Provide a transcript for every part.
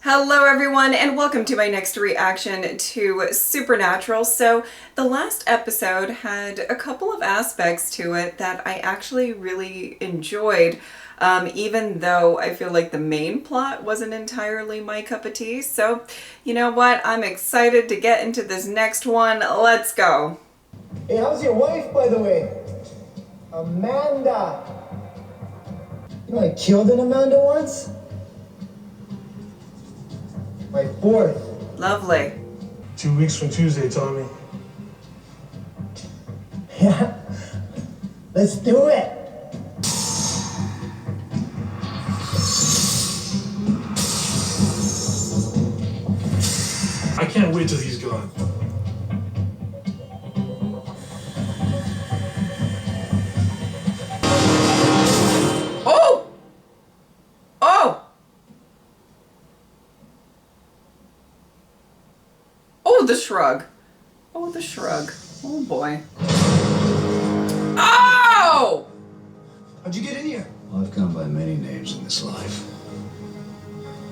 Hello everyone and welcome to my next reaction to Supernatural. So the last episode had a couple of aspects to it that I actually really enjoyed, even though I feel like the main plot wasn't entirely my cup of tea. So you know what, I'm excited to get into this next one. Let's go. Hey, how's your wife, by the way? Amanda. You know I killed an Amanda once? My fourth. Lovely. 2 weeks from Tuesday, Tommy. Yeah. Let's do it. I can't wait till he's gone. Oh! Oh! Oh, the shrug. Oh, the shrug. Oh, boy. Oh! How'd you get in here? Well, I've gone by many names in this life.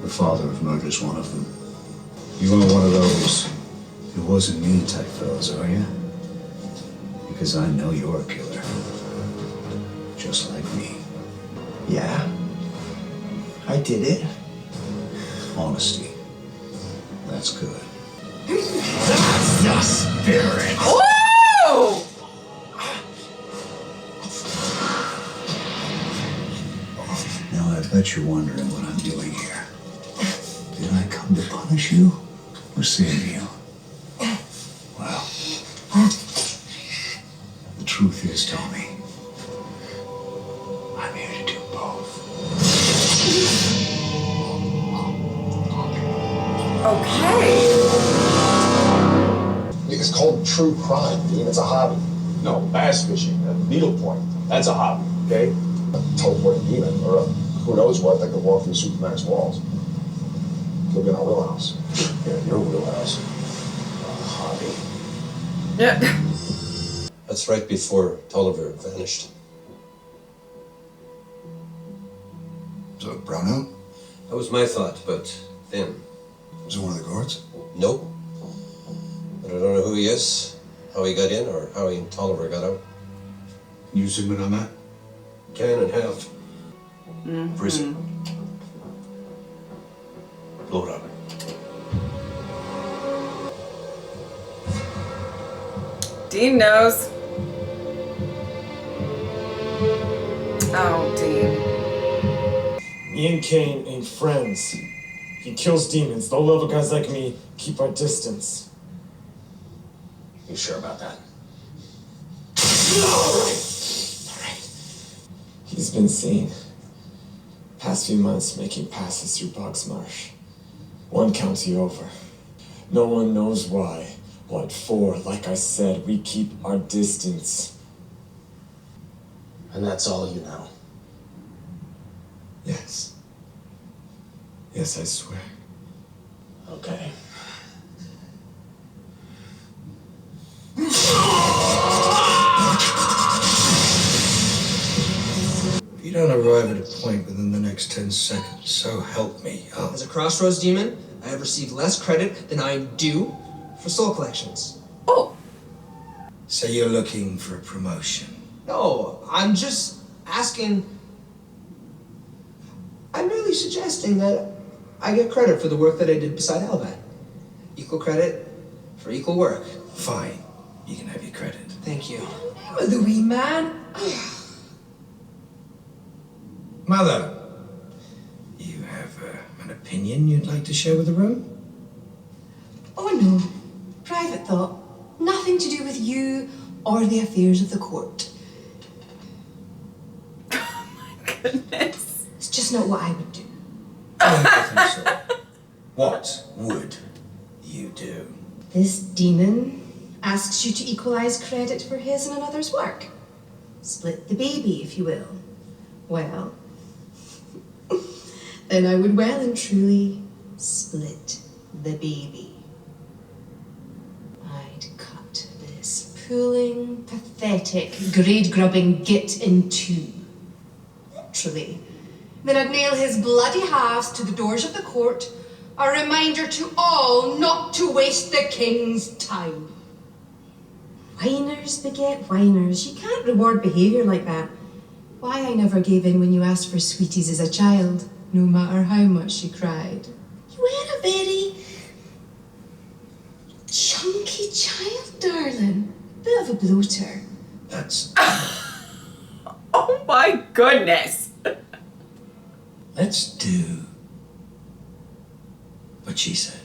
The father of murder's one of them. You aren't one of those "it wasn't me" type fellas, are you? Because I know you're a killer. Just like me. Yeah. I did it. Honesty. That's good. That's the spirit! Oh! Now I bet you're wondering what I'm doing here. Did I come to punish you or save you? Well, the truth is, Tommy, I'm here to do both. Okay. It's called true crime, Dean. It's a hobby. No, bass fishing, needlepoint. That's a hobby, okay? A teleporting demon, or who knows what, that could walk through Superman's walls. Could be in our wheelhouse. Yeah, your wheelhouse. A hobby. Yeah. That's right before Tolliver vanished. So it brown out? That was my thought, but then, Was it one of the guards? nope. But I don't know who he is, how he got in, or how he and Tolliver got out. You zoom in on that? Can and have. Prison. Blow it up. Dean knows. Oh, Dean. Me and Kane ain't friends. He kills demons. Low-level guys like me keep our distance. You sure about that? He's been seen. Past few months making passes through Boggs Marsh. One county over. No one knows why. What for? Like I said, we keep our distance. And that's all you know. Yes. Yes, I swear. Okay. If you don't arrive at a point within the next 10 seconds, so help me. As a Crossroads demon, I have received less credit than I do for soul collections. Oh. So you're looking for a promotion? No, I'm just asking. I'm merely suggesting that I get credit for the work that I did beside Albat. Equal credit for equal work. Fine. You can have your credit. Thank you. The wee man. Mother, you have an opinion you'd like to share with the room? Oh no, private thought. Nothing to do with you or the affairs of the court. Oh my goodness. It's just not what I would do. I don't think so. What would you do? This demon asks you to equalize credit for his and another's work. Split the baby, if you will. Well, then I would well and truly split the baby. I'd cut this pooling, pathetic, grade-grubbing git in two. Literally. Then I'd nail his bloody halves to the doors of the court, A reminder to all not to waste the king's time. Whiners beget whiners. You can't reward behaviour like that. Why I never gave in when you asked for sweeties as a child, no matter how much you cried. You were a very chunky child, darling. Bit of a bloater. That's... Oh my goodness. Let's do what she said.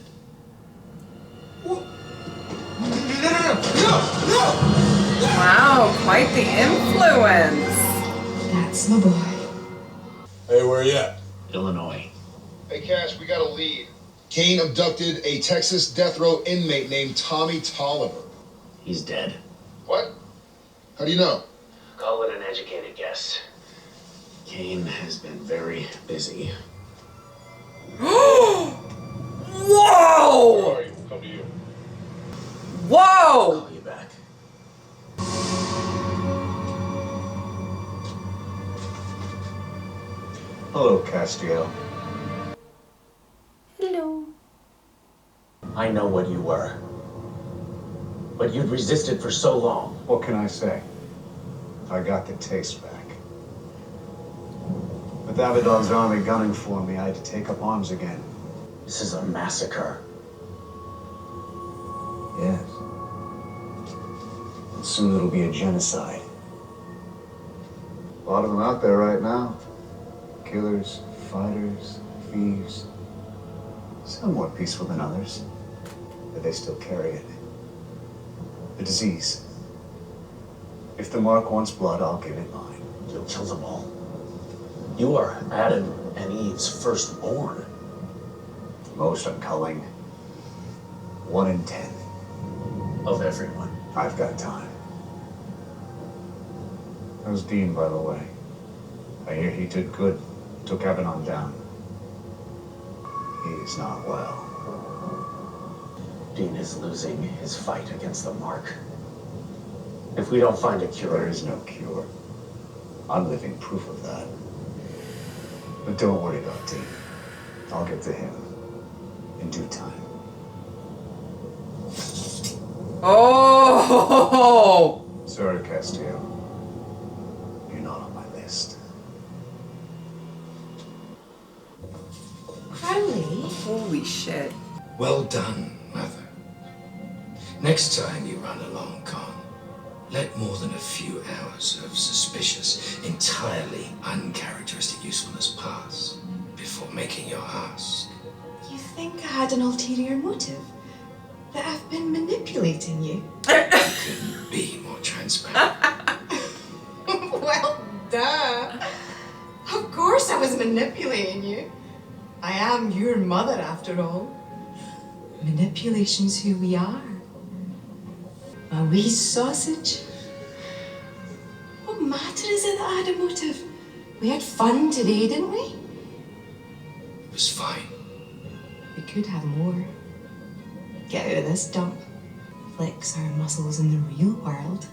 Wow, quite the influence. That's my boy. Hey, where you at? Illinois. Hey, Cash, we got a lead. Kane abducted a Texas death row inmate named Tommy Tolliver. He's dead. What? How do you know? Call it an educated guess. Kane has been very busy. Whoa! Where are you? We'll come to you. Whoa! Call you back. Hello, Castiel. Hello. I know what you were. But you'd resisted for so long. What can I say? I got the taste back. With Abaddon's army gunning for me, I had to take up arms again. This is a massacre. Yes. And soon it'll be a genocide. A lot of them out there right now. Killers, fighters, thieves. Some more peaceful than others. But they still carry it. The disease. If the mark wants blood, I'll give it mine. You'll kill them all. You are Adam and Eve's firstborn. Most I'm culling. 1 in 10. Of everyone. I've got time. How's Dean, by the way? I hear he did good. Took Abaddon down. He's not well. Dean is losing his fight against the mark. If we don't find a cure... There is no cure. I'm living proof of that. But don't worry about Dean. I'll get to him in due time. Oh! Sorry, Castillo. You're not on my list. Crowley? Holy shit. Well done, Mother. Next time you run along, Con, let more than a few hours of suspicious, entirely uncharacteristic usefulness pass before making your ask. You think I had an ulterior motive? That I've been manipulating you? Couldn't be more transparent. Well, duh. Of course I was manipulating you. I am your mother, after all. Manipulation's who we are. A wee sausage. What matter is it that I had a motive? We had fun today, didn't we? It was fine. We could have more. Get out of this dump. Flex our muscles in the real world.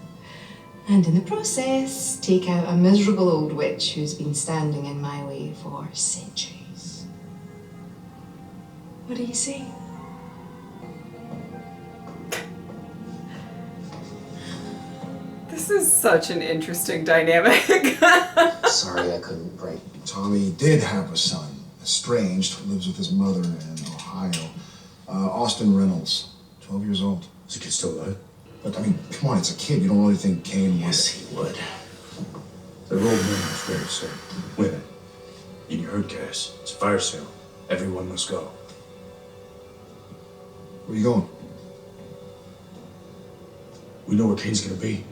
And in the process, take out a miserable old witch who's been standing in my way for centuries. What do you say? This is such an interesting dynamic. Sorry I couldn't bring. Tommy did have a son, estranged, lives with his mother in Ohio. Austin Reynolds, 12 years old. Is the kid still alive? But I mean, come on, it's a kid. You don't really think Kane would... Yes, he would. They're old men, I'm afraid, sir. Women. You heard, Cass. It's a fire sale. Everyone must go. Where are you going? We know where Kane's gonna be.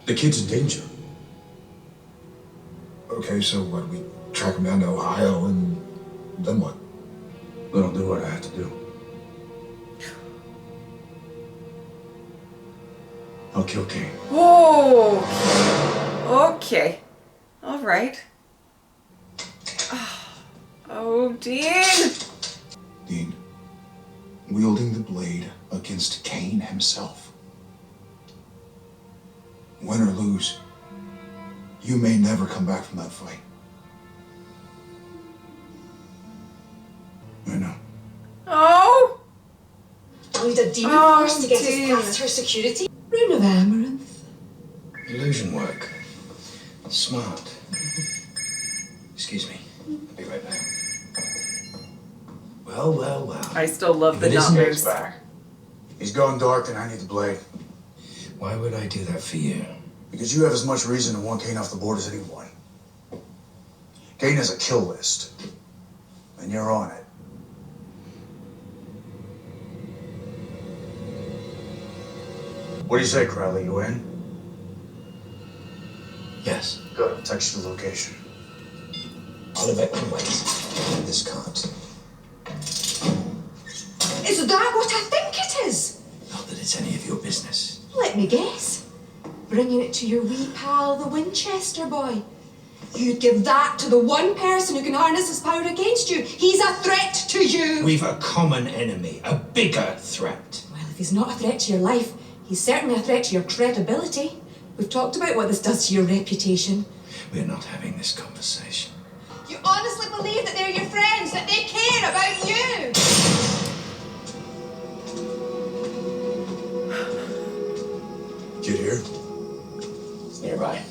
The kid's in danger. Okay, so what? We track him down to Ohio and then what? Then I'll do what I have to do. I'll kill Kane. Oh! Okay. All right. Oh, Dean! Dean, wielding the blade against Kane himself. Win or lose, you may never come back from that fight. I know. We'll need a demon Oh, force to get Dean. us past her security. Rune of Amaranth. Illusion work. Smart. Excuse me. I'll be right back. Well, well, well. I still love the If it isn't numbers. back. He's gone dark and I need the blade. Why would I do that for you? Because you have as much reason to want Kane off the board as anyone. Kane has a kill list. And you're on it. What do you say, Crowley? You in? Yes. Good. I'll text you the location. Oliver can wait. This can't. Is that what I think it is? Not that it's any of your business. Let me guess. Bringing it to your wee pal, the Winchester boy. You'd give that to the one person who can harness his power against you. He's a threat to you. We've a common enemy, a bigger threat. Well, if he's not a threat to your life, he's certainly a threat to your credibility. We've talked about what this does to your reputation. We're not having this conversation. You honestly believe that they're your friends, that they care about you? Kid here? It's nearby.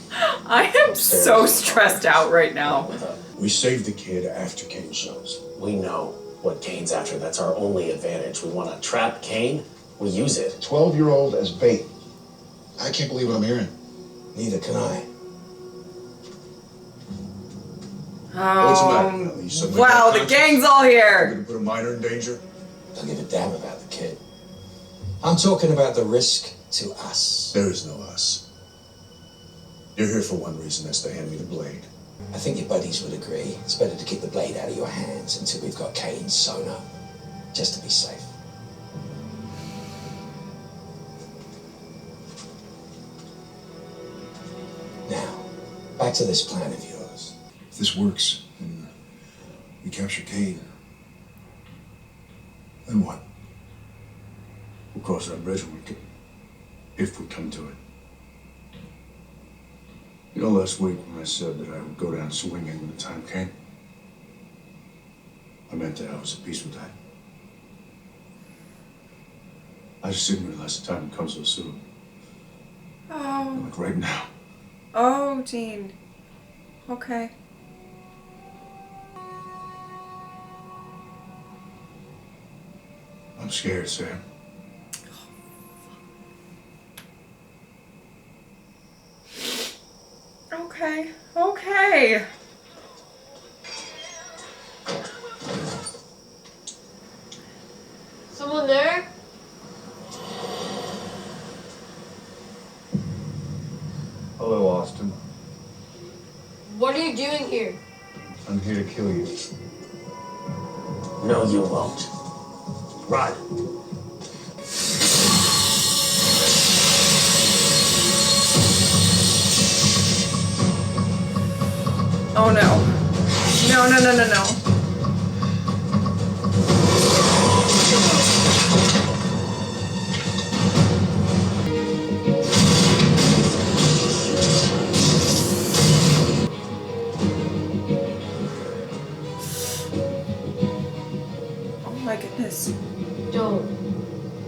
I am so stressed out right now. We saved the kid after Kane shows. We know what Kane's after. That's our only advantage. We want to trap Kane. We use it. 12-year-old as bait. I can't believe what I'm hearing. Neither can I. What's the matter? You suddenly Wow, got the conscious? gang's all You're here. gonna put a minor in danger? Don't give a damn about the kid. I'm talking about the risk to us. There is no us. You're here for one reason, that's to hand me the blade. I think your buddies would agree. It's better to keep the blade out of your hands until we've got Kane sewn up, just to be safe. Now, back to this plan of yours. If this works, and we capture Kane, then what? We'll cross that bridge when we can, if we come to it. You know, last week when I said that I would go down swinging when the time came, I meant that I was at peace with that. I just didn't realize the time would come so soon. Oh, Like right now. oh, Dean. Okay. I'm scared, Sam. Okay. Okay. Someone there? Hello, Austin. What are you doing here? I'm here to kill you. No, you won't. Run. Oh no. No, no, no, no, no. Oh my goodness. Don't.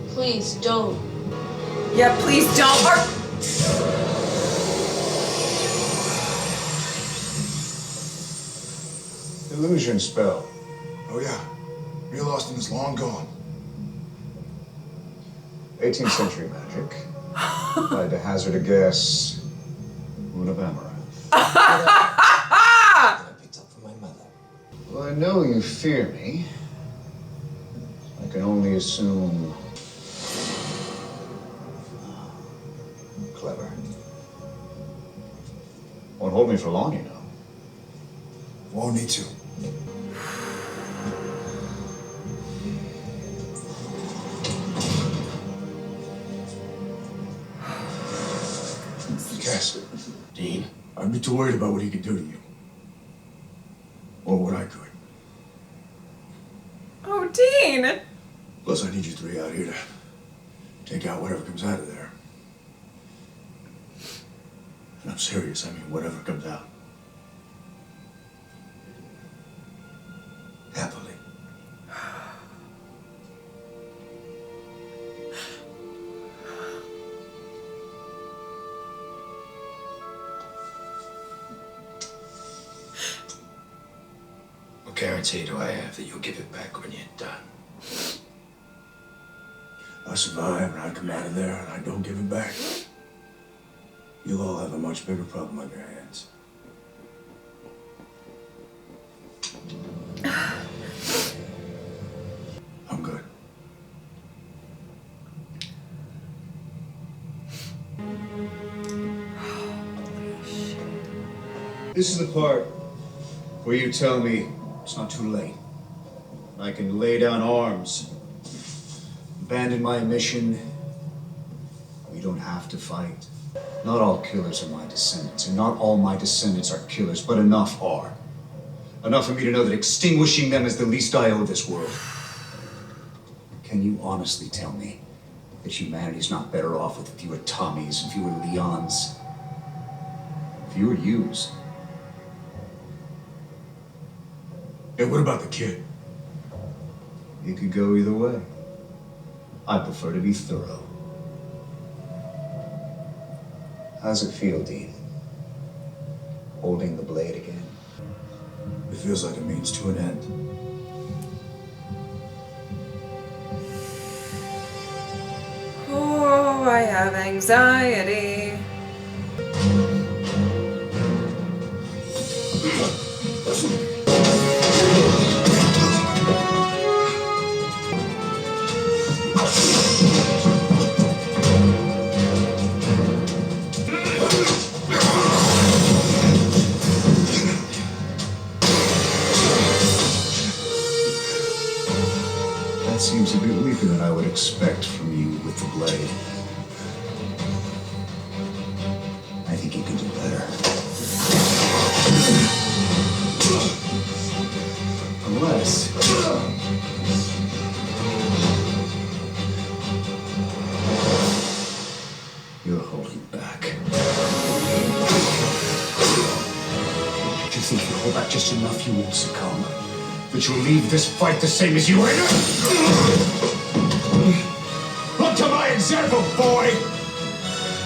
Please don't. Yeah, please don't. Illusion spell. Oh yeah, real Austin is long gone. 18th century magic. If I had to hazard a guess, Rune of Amaranth. I picked up from my mother. Well, I know you fear me. I can only assume. Clever. Won't hold me for long, you know. Won't need to. Cass, Dean? I'd be too worried about what he could do to you. Or what I could. Oh, Dean. Plus, I need you three out here to take out whatever comes out of there. And I'm serious, I mean whatever comes out. Happily. guarantee do I have that you'll give it back when you're done? I survive and I come out of there and I don't give it back. You'll all have a much bigger problem on your hands. I'm good. This is the part where you tell me it's not too late. I can lay down arms, abandon my mission. We don't have to fight. Not all killers are my descendants, and not all my descendants are killers, but enough are. Enough for me to know that extinguishing them is the least I owe this world. Can you honestly tell me that humanity's not better off with fewer Tommies and fewer Leons? Fewer yous? Hey, what about the kid? It could go either way. I prefer to be thorough. How's it feel, Dean? Holding the blade again? It feels like a means to an end. Oh, I have anxiety. That seems a bit weaker than I would expect from you with the blade. I think you can do better. Unless... you're holding back. Do you think if you hold back just enough, you won't succumb? That you'll leave this fight the same as you entered? Look to my example, boy!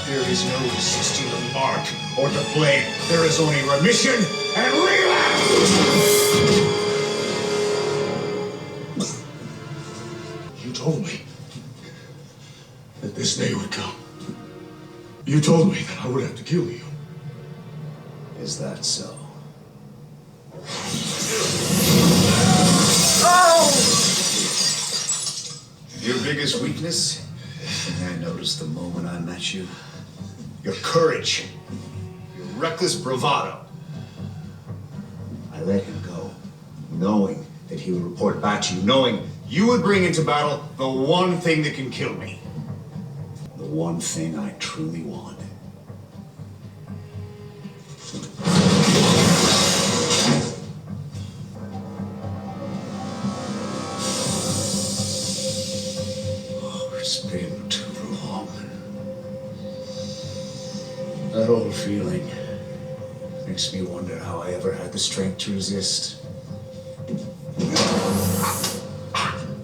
There is no resisting the mark or the blade. There is only remission and relapse! You told me that this day would come. You told me that I would have to kill you. Is that so? Your biggest weakness? I noticed the moment I met you. Your courage. Your reckless bravado. I let him go, knowing that he would report back to you, knowing you would bring into battle the one thing that can kill me. The one thing I truly want. It's been too long. That old feeling makes me wonder how I ever had the strength to resist.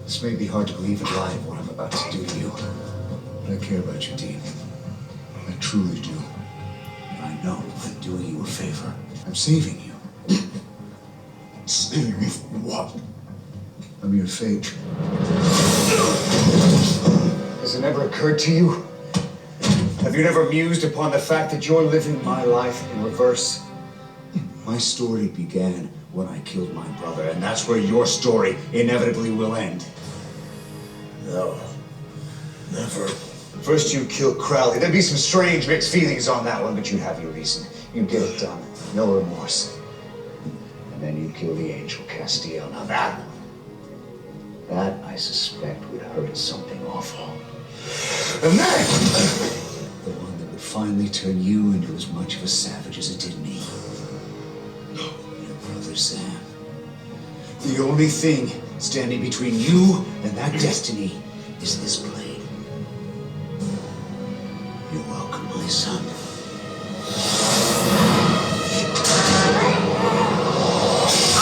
This may be hard to believe in live what I'm about to do to you. But I care about you, Dean. I truly do. And I know I'm doing you a favor. I'm saving you. Saving me from what? I'm your fate. Has it never occurred to you? Have you never mused upon the fact that you're living my life in reverse? My story began when I killed my brother, and that's where your story inevitably will end. No. Never. First you kill Crowley. There'd be some strange mixed feelings on that one, but you'd have your reason. You'd get it done. No remorse. And then you'd kill the Angel Castiel. Now that one, that I suspect would hurt something awful. And then, the one that would finally turn you into as much of a savage as it did me. No. Your brother Sam. The only thing standing between you and that destiny is this blade. You're welcome, my son.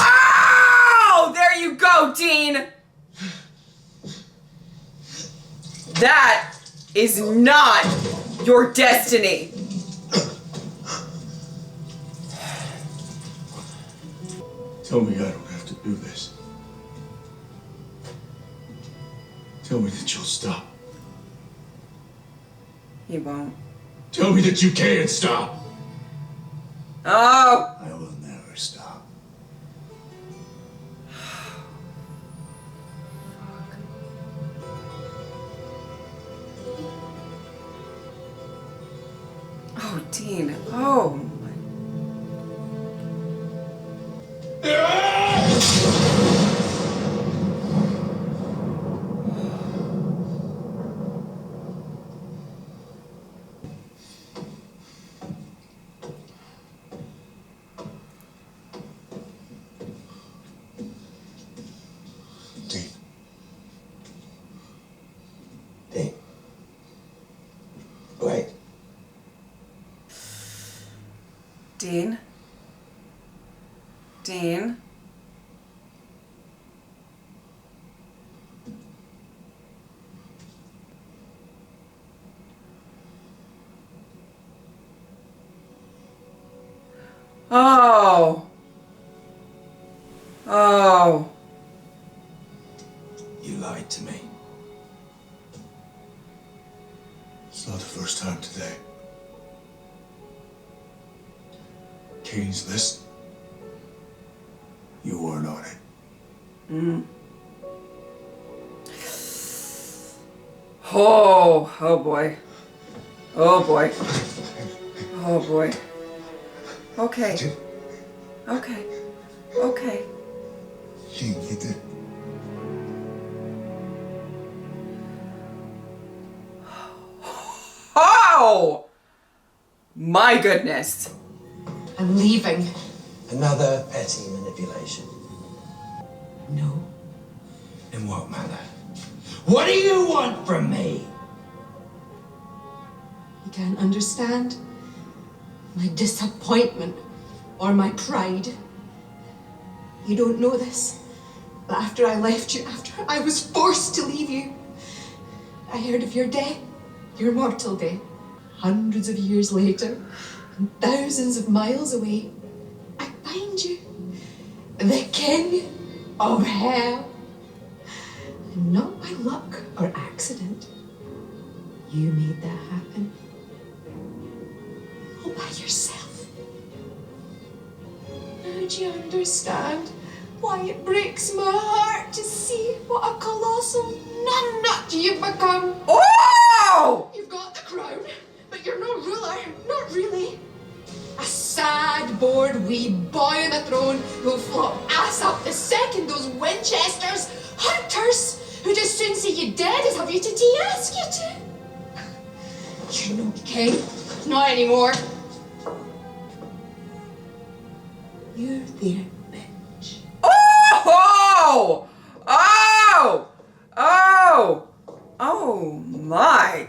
Oh, there you go, Dean. That is not your destiny. Tell me I don't have to do this. Tell me that you'll stop. He won't. Tell me that you can stop. Oh! I will never stop. Oh, Dean. Oh. Dean. Dean. Wait. Dean. Dean. Oh. Oh. You lied to me. It's not the first time today. Kane's list. You weren't on it. Oh. Oh boy. Oh boy. Oh boy. Okay. Okay. Okay. Dean, you did. Oh! My goodness. I'm leaving. Another petty manipulation. No. In what manner? What do you want from me? You can't understand my disappointment or my pride. You don't know this, but after I left you, after I was forced to leave you, I heard of your death, your mortal death. Hundreds of years later, and thousands of miles away, I find you, the king of hell. And not by luck or accident, you made that happen. All by yourself. Now do you understand why it breaks my heart to see what a colossal numbnut you've become? Oh! You've got the crown, but you're no ruler, not really. A sad, bored wee boy on a throne who'll flop ass up the second those Winchesters, hunters, who'd as soon see you dead as have you to tea ask you to. You're no king, not anymore. You're their bitch. Oh! Oh! Oh! Oh my.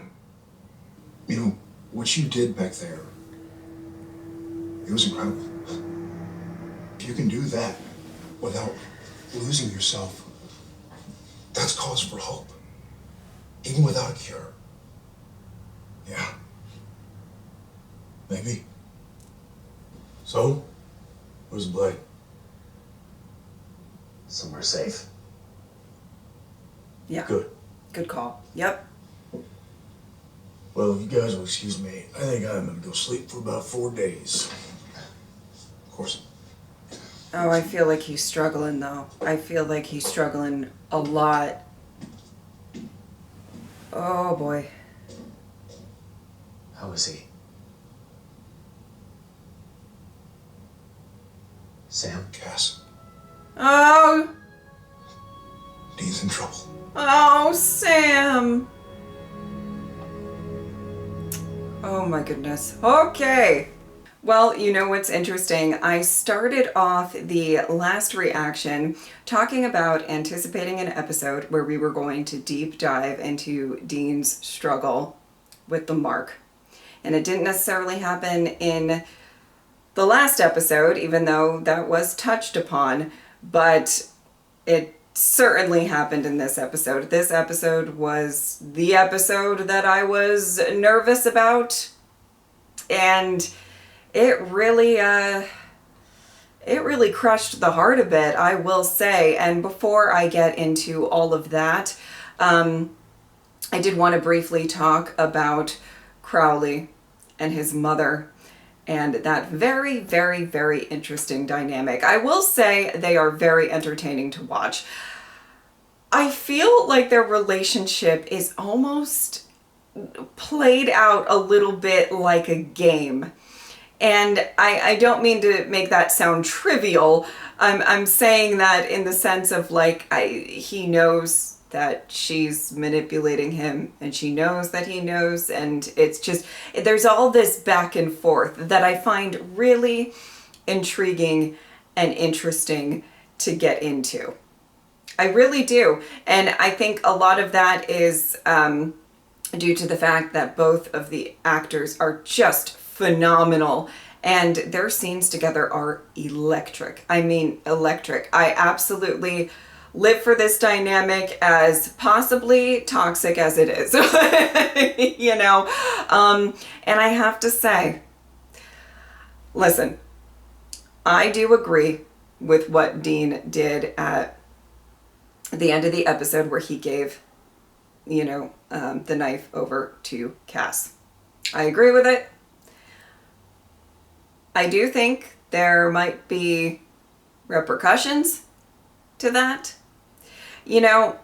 You know, what you did back there, it was incredible. If you can do that without losing yourself, that's cause for hope. Even without a cure. Yeah. Maybe. So, where's the blade? Somewhere safe. Yeah. Good. Good call. Yep. Well, you guys will excuse me. I think I'm gonna go sleep for about 4 days. Of course. Oh, I feel like he's struggling though. I feel like he's struggling a lot. Oh boy. How is he? Sam? Cass, Oh! Dean's in trouble. Oh, Sam! Oh my goodness. Okay. Well, you know what's interesting? I started off the last reaction talking about anticipating an episode where we were going to deep dive into Dean's struggle with the mark. And it didn't necessarily happen in the last episode, even though that was touched upon, but it certainly happened in this episode. This episode was the episode that I was nervous about, and it really crushed the heart a bit, I will say. And before I get into all of that, I did want to briefly talk about Crowley and his mother and that very, very, very interesting dynamic. I will say they are very entertaining to watch. I feel like their relationship is almost played out a little bit like a game. And I don't mean to make that sound trivial. I'm saying that in the sense of like, he knows that she's manipulating him and she knows that he knows, and it's just, there's all this back and forth that I find really intriguing and interesting to get into. I really do. And I think a lot of that is due to the fact that both of the actors are just phenomenal, and their scenes together are electric. I mean, electric. I absolutely live for this dynamic, as possibly toxic as it is. You know, and I have to say, listen, I do agree with what Dean did at the end of the episode where he gave, you know, the knife over to Cass. I agree with it. I do think there might be repercussions to that. You know,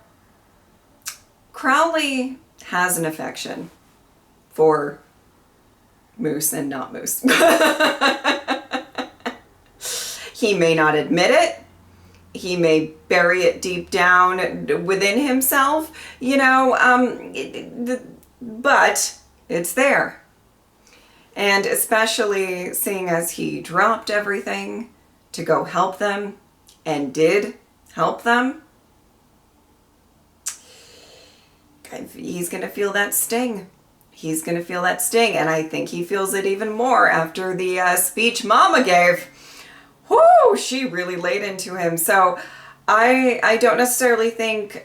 Crowley has an affection for Moose and not Moose. He may not admit it. He may bury it deep down within himself, you know, but it's there. And especially seeing as he dropped everything to go help them and did help them, he's going to feel that sting. He's going to feel that sting. And I think he feels it even more after the speech Mama gave. Whoo, she really laid into him. So I don't necessarily think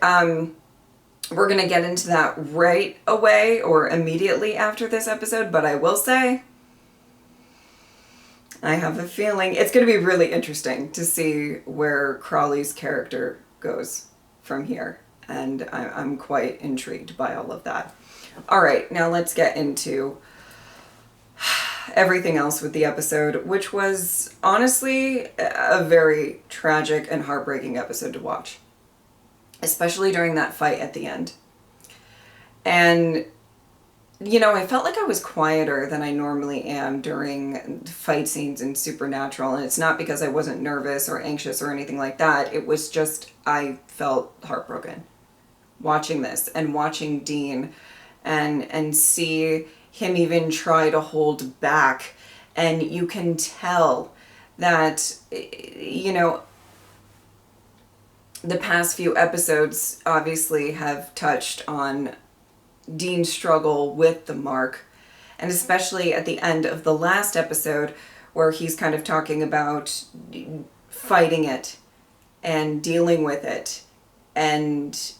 we're going to get into that right away or immediately after this episode, but I will say I have a feeling it's going to be really interesting to see where Crowley's character goes from here. And I'm quite intrigued by all of that. All right, now let's get into everything else with the episode, which was honestly a very tragic and heartbreaking episode to watch, especially during that fight at the end. And, you know, I felt like I was quieter than I normally am during fight scenes in Supernatural, and it's not because I wasn't nervous or anxious or anything like that. It was just, I felt heartbroken watching this and watching Dean and see him even try to hold back. And you can tell that, you know, the past few episodes obviously have touched on Dean's struggle with the mark, and especially at the end of the last episode where he's kind of talking about fighting it and dealing with it, and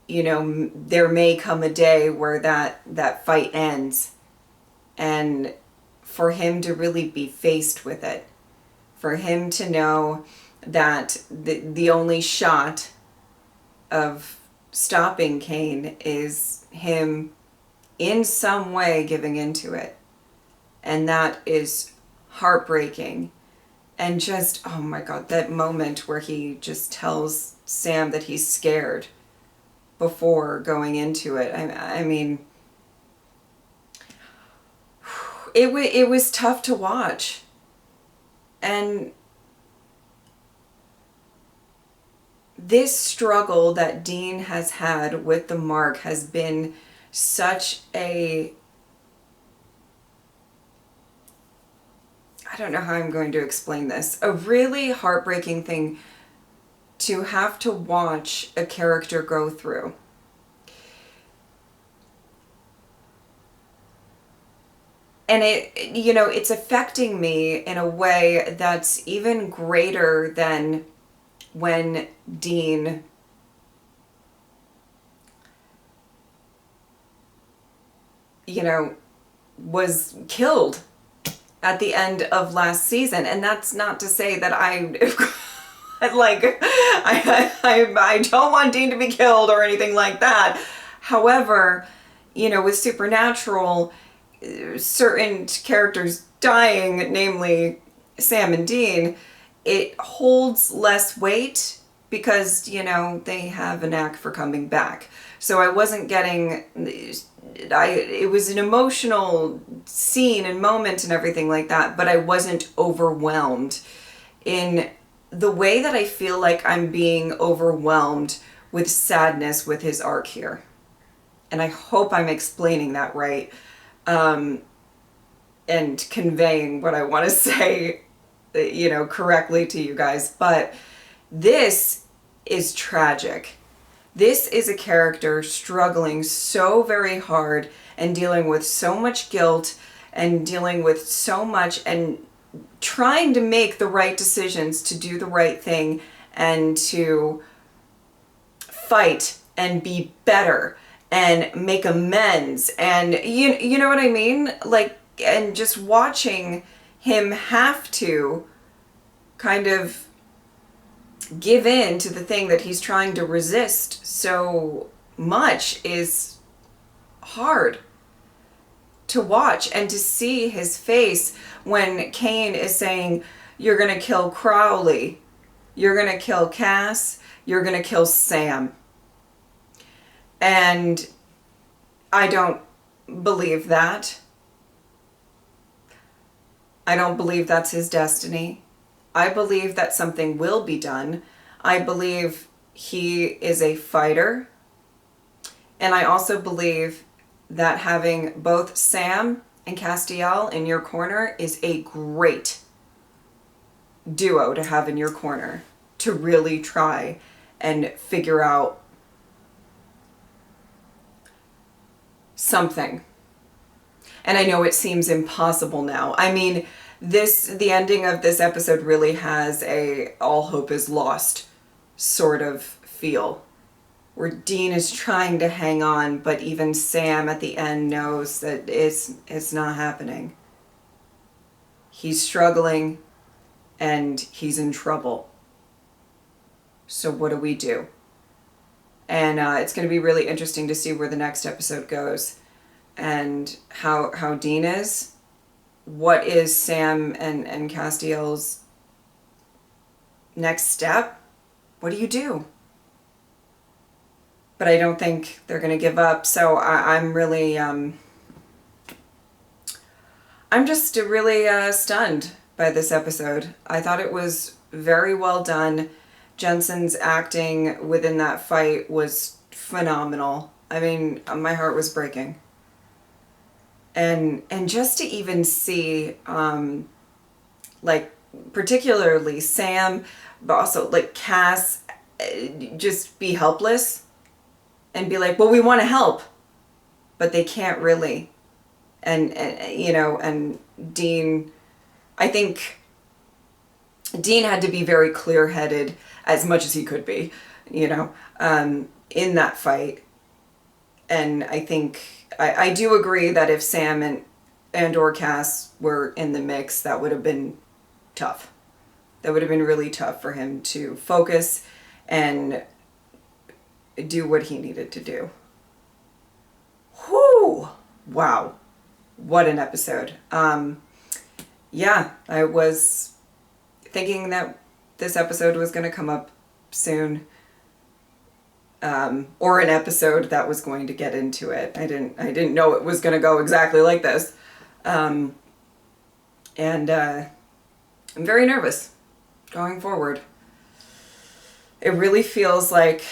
you know, there may come a day where that fight ends, and for him to really be faced with it, for him to know that the only shot of stopping Kane is him in some way giving into it. And that is heartbreaking. And just, oh my God, that moment where he just tells Sam that he's scared before going into it. I mean, it was tough to watch. And this struggle that Dean has had with the mark has been such a, I don't know how I'm going to explain this, a really heartbreaking thing to have to watch a character go through. And it, you know, it's affecting me in a way that's even greater than when Dean was killed at the end of last season. And that's not to say that Like, I don't want Dean to be killed or anything like that. However, you know, with Supernatural, certain characters dying, namely Sam and Dean, it holds less weight because, you know, they have a knack for coming back. So I wasn't getting, it was an emotional scene and moment and everything like that, but I wasn't overwhelmed in the way that I feel like I'm being overwhelmed with sadness with his arc here. And I hope I'm explaining that right, and conveying what I want to say, you know, correctly to you guys. But this is tragic. This is a character struggling so very hard and dealing with so much guilt and dealing with so much and trying to make the right decisions, to do the right thing and to fight and be better and make amends. And you know what I mean? Like, and just watching him have to kind of give in to the thing that he's trying to resist so much is hard to watch. And to see his face when Kane is saying, you're gonna kill Crowley, you're gonna kill Cass, you're gonna kill Sam. And I don't believe that. I don't believe that's his destiny. I believe that something will be done. I believe he is a fighter. And I also believe that having both Sam and Castiel in your corner is a great duo to have in your corner to really try and figure out something. And I know it seems impossible now. I mean, the ending of this episode really has a all hope is lost sort of feel, where Dean is trying to hang on, but even Sam at the end knows that it's not happening. He's struggling and he's in trouble. So what do we do? And it's going to be really interesting to see where the next episode goes and how Dean is. What is Sam and Castiel's next step? What do you do? But I don't think they're going to give up. So I'm really, I'm just really stunned by this episode. I thought it was very well done. Jensen's acting within that fight was phenomenal. I mean, my heart was breaking. And just to even see, like, particularly Sam, but also like Cass, just be helpless and be like, well, we want to help, but they can't really. And you know, and Dean, I think Dean had to be very clear-headed as much as he could be, you know, in that fight. And I think, I do agree that if Sam and or Cass were in the mix, that would have been tough. That would have been really tough for him to focus and do what he needed to do. Whew! Wow. What an episode. Yeah, I was thinking that this episode was going to come up soon. Or an episode that was going to get into it. I didn't know it was going to go exactly like this. And I'm very nervous going forward. It really feels like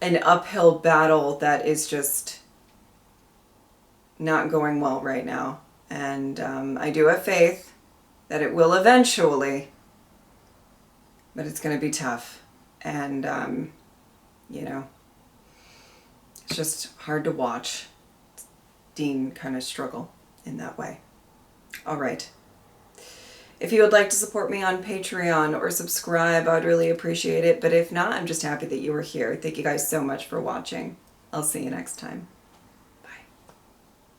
an uphill battle that is just not going well right now. And I do have faith that it will eventually, but it's going to be tough. And, you know, it's just hard to watch Dean kind of struggle in that way. All right. If you would like to support me on Patreon or subscribe, I'd really appreciate it. But if not, I'm just happy that you were here. Thank you guys so much for watching. I'll see you next time.